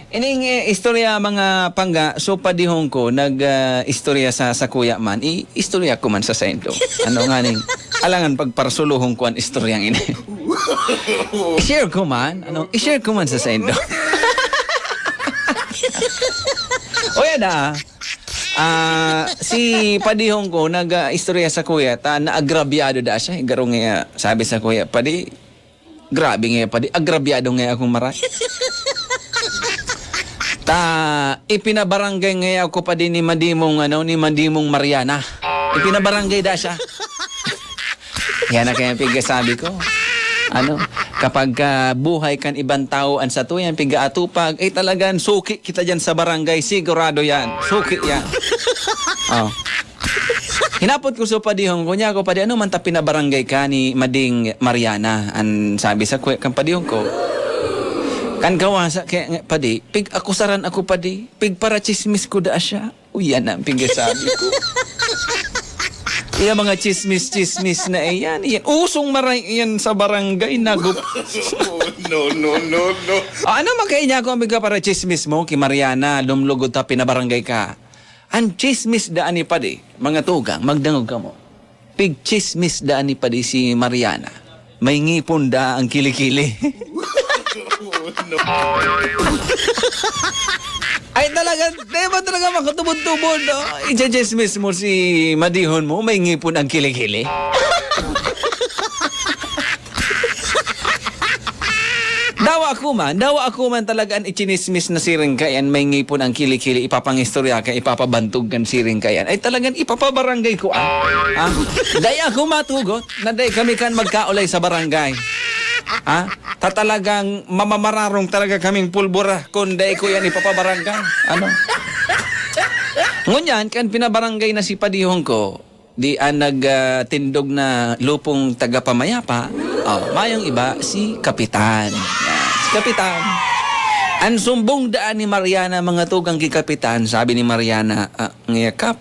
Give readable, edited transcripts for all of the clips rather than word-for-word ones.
Ining istorya mga pangga, so padihong ko, istorya sa kuya man, istorya ko man sa sendo. Ano nga ning, alangan pagparsuluhong ko ang istoryang ini. I-share ko man, i-share ko man sa sendo. O yan si padihong ko, istorya sa kuya, naagrabyado da siya. Garong nga, sabi sa kuya, padi, grabe nga, padi, agrabyado nga akong maray. Ipinabarangay ngayon ako pa din ni Madimong Mariana. Ipinabarangay da siya. Yan na kaya sabi ko. Kapag buhay kan ibang tao an sa tuyan, piga-atupag, talagang suki kita dyan sa barangay. Sigurado yan. Suki yan. Hinapot ko sa padihong ko niya ako, padi, man ta pinabarangay ka ni Mading Mariana? An sabi sa kan padihong ko, kan kawasa kaya padi, akusaran ako padi, para chismis ko da siya. Uyan na ang sabi ko. Iya mga chismis na iyan. Usong maray iyan sa barangay nagup. No. Ano makaya niya ako para chismis mo kay Mariana, lumlugod ta pinabarangay ka. Ang chismis daan ni padi, mga tugang, magdangog ka mo. Chismis daan ni padi si Mariana. May ngipon da ang kilikili. Ay talaga, di ba talaga makatubod-tubod, no? I-chismis mo si Madihon mo, may ngipon ang kilikili. Dawa ako man talaga ang ichinismis na siring kayan, may ngipon ang kilikili, ipapangistorya ka, ipapabantog kan siring kayan. Ay talagang ipapabarangay ko, Daya ako matugot, na day kami kan magkaulay sa barangay. Talagang mamamararong talaga kaming pulbura kundi ko yan ipapabarangay. Ngunyan, kan pinabarangay na si padihong ko, di nagtindog na lupong tagapamayapa, mayong iba si Kapitan. Si Kapitan. Ang sumbong daan ni Mariana, mga tugang kay Kapitan, sabi ni Mariana, ngayakap,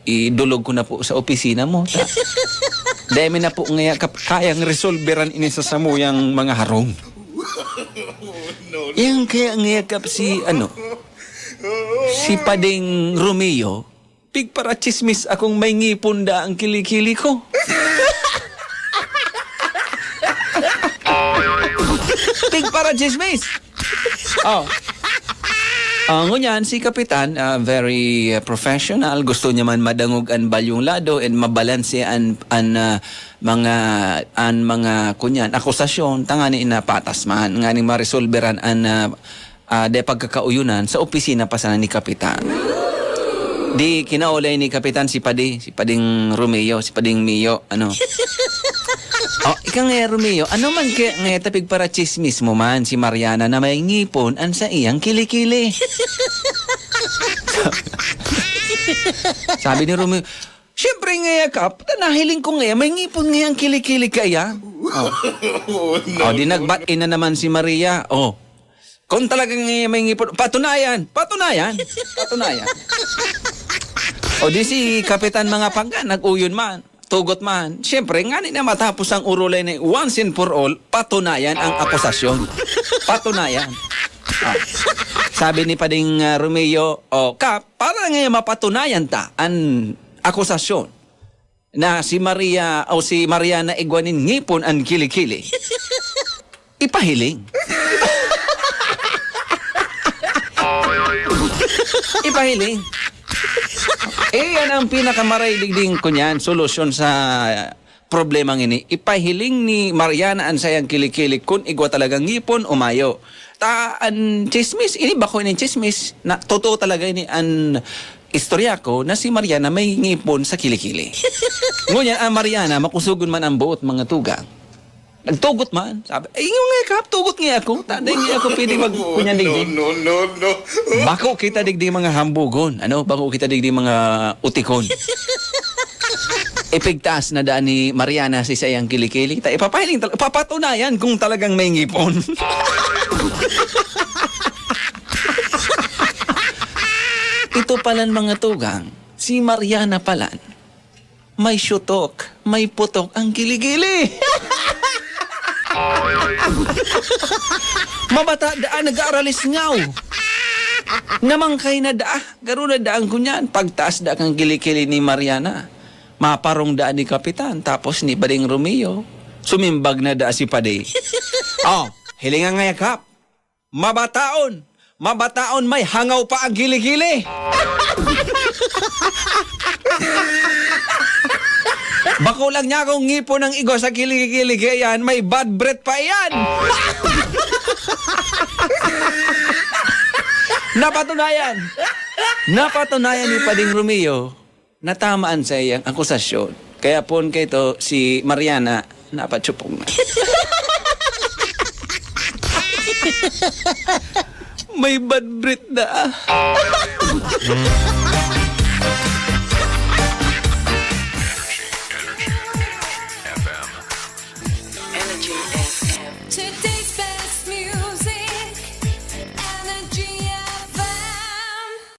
idulog ko na po sa opisina mo. Demi na po ngayon kayang resolveran ini sa samuyang mga harong. Yang kaya ngayakap si Pading Romeo, para chismis akong may ngipon da ang kilikili ko. Para chismis. Ngunyan, si Kapitan, very professional. Gusto niya man madangog ang balyong lado and mabalanse ang mga kunyan, akusasyon, tangani na patas man. Nga ni ma-resolveran de pagkakauyunan sa opisina pa sana ni Kapitan. Di kinaulay ni Kapitan si Pading Romeo, si Pading Mio, ika nga Romeo, ano man kaya nga tapig para chismis mo man si Mariana na may ngipon an sa iyang kilikili. Sabi ni Romeo, siyempre nga kap, nahiling ko nga may ngipon nga ang kilikili kaya. Di nagbat-in na naman si Maria. Kung talagang may ngipon, patunayan. Di si Kapitan mga pangga, nag-uyon man. Tugot man. Siyempre, nga na matapos ang urulay na once and for all, patunayan ang akusasyon. Patunayan. Sabi ni Pading Romeo, Kap, para ngayon mapatunayan ta ang akusasyon na si Maria o si Mariana Iguanin ngipon ang kilikili. Ipahiling. Ipahiling. Yan ang pinakamaray digding kunyan, solusyon sa problemang ini. Ipahiling ni Mariana ang sayang kilikili kung igwa talagang ngipon umayo. An chismis, ini bako ini chismis, na totoo talaga ini an istorya ko na si Mariana may ngipon sa kilikili. Ngunyan, ang Mariana, makusugon man ang buot mga tugang. Nagtugot man. Sabi, yung nga kap, tugot nga ako. Taday nga ako pwede magkunyan digdig. No. Bako kita digdig mga hambugon. Bako kita digdig mga utikon. Ipigtaas na daan ni Mariana si sayang kilikili. Ipapahiling, papatunayan kung talagang may ngipon. Ito palan mga tugang, si Mariana palan, may syutok, may putok ang kilikili. Mabata daan nag-aaralis ngaw. Namangkay na daa. Garo na daan ko niyan. Pagtaas da kang kilikili ni Mariana. Maparong daan ni Kapitan. Tapos ni Bading Romeo. Sumimbag na daa si Paday. Oh, hilingan nga yakap. Mabataon. Mabataon may hangaw pa ang kilikili. Bako lang niya akong ngipo ng igo sa kilikili yan. May bad breath pa yan. Napatunayan ni Pading Romeo na tamaan sa iyang akusasyon. Kaya pon kay to si Mariana napatsupong na. May bad breath na.